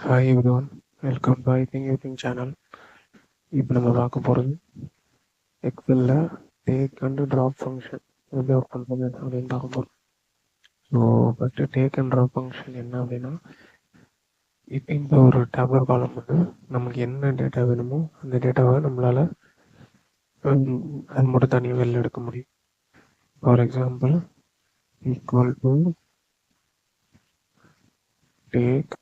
Hi everyone, welcome to I Think You Think channel. இப்போ நம்ம பார்க்க போகிறது எக்ஸலில் டேக் அண்ட் ட்ராப் ஃபங்க்ஷன் எப்படி ஒர்க் பண்ணுறது அப்படின்னு பார்க்க போகிறோம். So first take and drop function என்ன அப்படின்னா, இப்போ இந்த ஒரு டேப்லெட் காலம் வந்து நமக்கு என்ன டேட்டா வேணுமோ அந்த டேட்டாவை நம்மளால் அது மட்டும் தனியாக வெளில எடுக்க முடியும். For example equal to take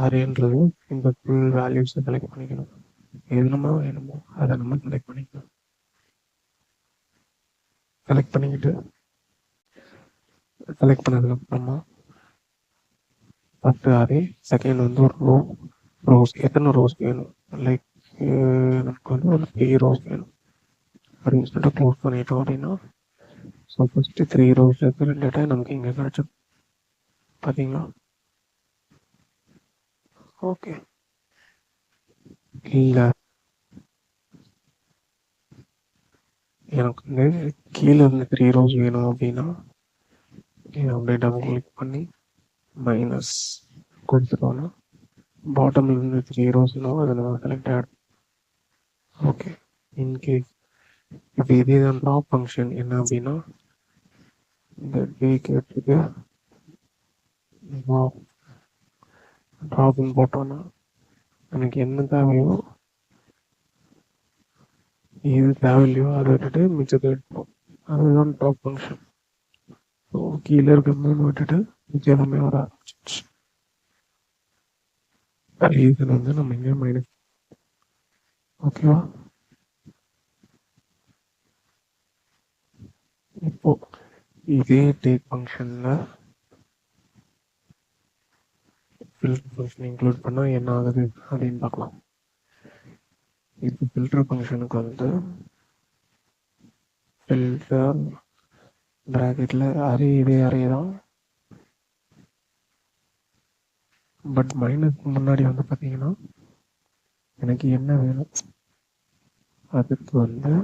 அரேன்றது இந்த ஃபுல் வேல்யூஸை செலக்ட் பண்ணிக்கணும். எது நம்ம வேணுமோ அதை நம்ம செலக்ட் பண்ணிக்கலாம். செலக்ட் பண்ணிக்கிட்டு செலக்ட் பண்ணதுக்கப்புறமா ஃபஸ்ட்டு அரே, செகண்ட் வந்து ஒரு ரோஸ் எத்தனை ரோஸ் வேணும், லைக் நமக்கு வந்து ஒரு 3 ரோஸ் வேணும் அப்படின்னு சொல்லிட்டு க்ளோஸ் பண்ணிட்டோம் அப்படின்னா, ஸோ ஃபஸ்ட்டு 3 ரோஸ் இருக்கிற டேட்டா நமக்கு இங்கே கிடச்சிடும். பார்த்தீங்களா? ஓகே. இல்லை எனக்கு வந்து கீழே இருந்து 3 ரோஸ் வேணும் அப்படின்னா அப்படியே டபுள் கிளிக் பண்ணி மைனஸ் கொடுத்துட்டோன்னா பாட்டமில் இருந்து 3 ரோஸ் வேணும் அதை நம்ம செலக்ட் ஆகிடும். ஓகே. இன்கேஸ் இப்போ இதே தான் ட்ராப் ஃபங்க்ஷன் என்ன அப்படின்னா, இந்த டேக் எடுத்துட்டு ட்ராப்னு போட்டோன்னா எனக்கு என்ன தேவையோ எது தேவையில்லையோ அதை விட்டுட்டு மிச்சத்தை எடுப்போம். அதுதான் ட்ராப் ஃபங்க்ஷன். ஸோ கீழே இருக்க 3 விட்டுட்டு மிச்சம் எல்லாமே வர ஆரம்பிச்சிச்சு. ரீசன் வந்து நம்ம இங்கே மைனஸ். ஓகேவா? இப்போ இதே டேக் ஃபங்க்ஷனில் ஃபில்டர் ஃபங்க்ஷன் இன்க்ளூட் பண்ணால் என்ன ஆகுது அப்படின்னு பார்க்கலாம். இப்போ ஃபில்டர் ஃபங்க்ஷனுக்கு வந்து ஃபில்டர் ப்ராக்கெட்டில் அரே இதே அரே தான், பட் மைனஸ்க்கு முன்னாடி வந்து பார்த்தீங்கன்னா எனக்கு என்ன வேணும் அதுக்கு வந்து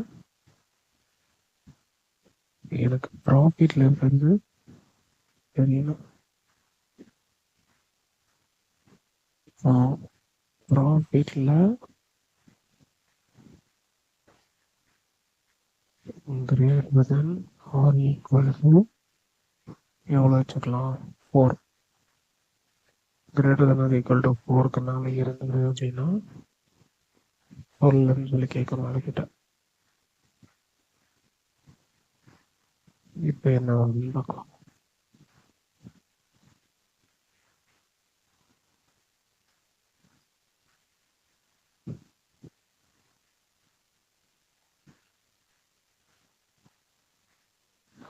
எனக்கு ப்ராஃபிட்ல இருக்கிறது தெரியணும். ப்ராஃபிட்ல greater than or equal to எவ்வளோ வச்சுக்கலாம், 4. Greater than or equal to 4க்கு மேலே இருந்தது அப்படின்னா சொல்லணும்னு சொல்லி கேட்கணும் அதுக்கிட்ட. இப்போ என்ன வந்து பார்க்கலாம்.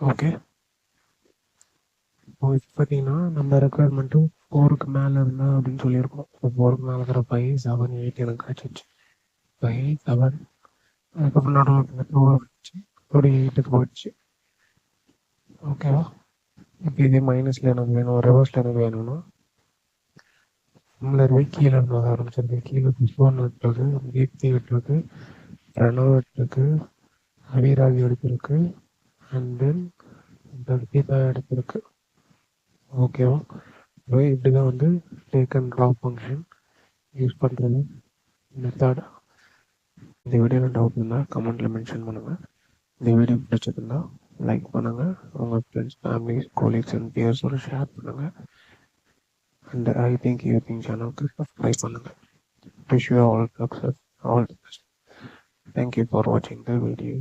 ஓகே. இப்போ பார்த்தீங்கன்னா நம்ம ரெக்குவயர்மெண்ட்டும் 4க்கு மேலே இருந்தா அப்படின்னு சொல்லியிருக்கோம். இப்போ 4க்கு மேலே இருக்கிற 5, 7, 8 எனக்கு கிடச்சிச்சு. 5, 7 அதுக்கப்புறம் நடுவில் 2 வந்துச்சு, ஒரு 8க்கு போயிடுச்சு. ஓகேவா? இப்போ இதே மைனஸில் எனக்கு வேணும், ரிவர்ஸில் எனக்கு வேணும்னா நம்மள கீழே இருந்து வர ஆரம்பிச்சிருக்கு. கீழே புஷ்பன் விட்டுருக்கு, தீப்தி விட்டுருக்கு, பிரணவ் விட்டுருக்கு, அபிராஜ் எடுத்திருக்கு, அண்ட் தென் கீதா எடுத்திருக்கு. ஓகேவா? இப்படி தான் வந்து take and drop function use பண்ணுறது மெத்தட். இந்த வீடியோவில் டவுட் இருந்தால் கமெண்ட்டில் மென்ஷன் பண்ணுங்கள். இந்த வீடியோ பிடிச்சிருந்தா லைக் பண்ணுங்கள், உங்கள் ஃப்ரெண்ட்ஸ், ஃபேமிலிஸ், கொலீக்ஸ் அண்ட் பியர்ஸோட ஷேர் பண்ணுங்கள். And I think you think சேனலுக்கு சப்ஸ்கிரைப் பண்ணுங்கள். Wish you all success, all the best. Thank you for watching the video.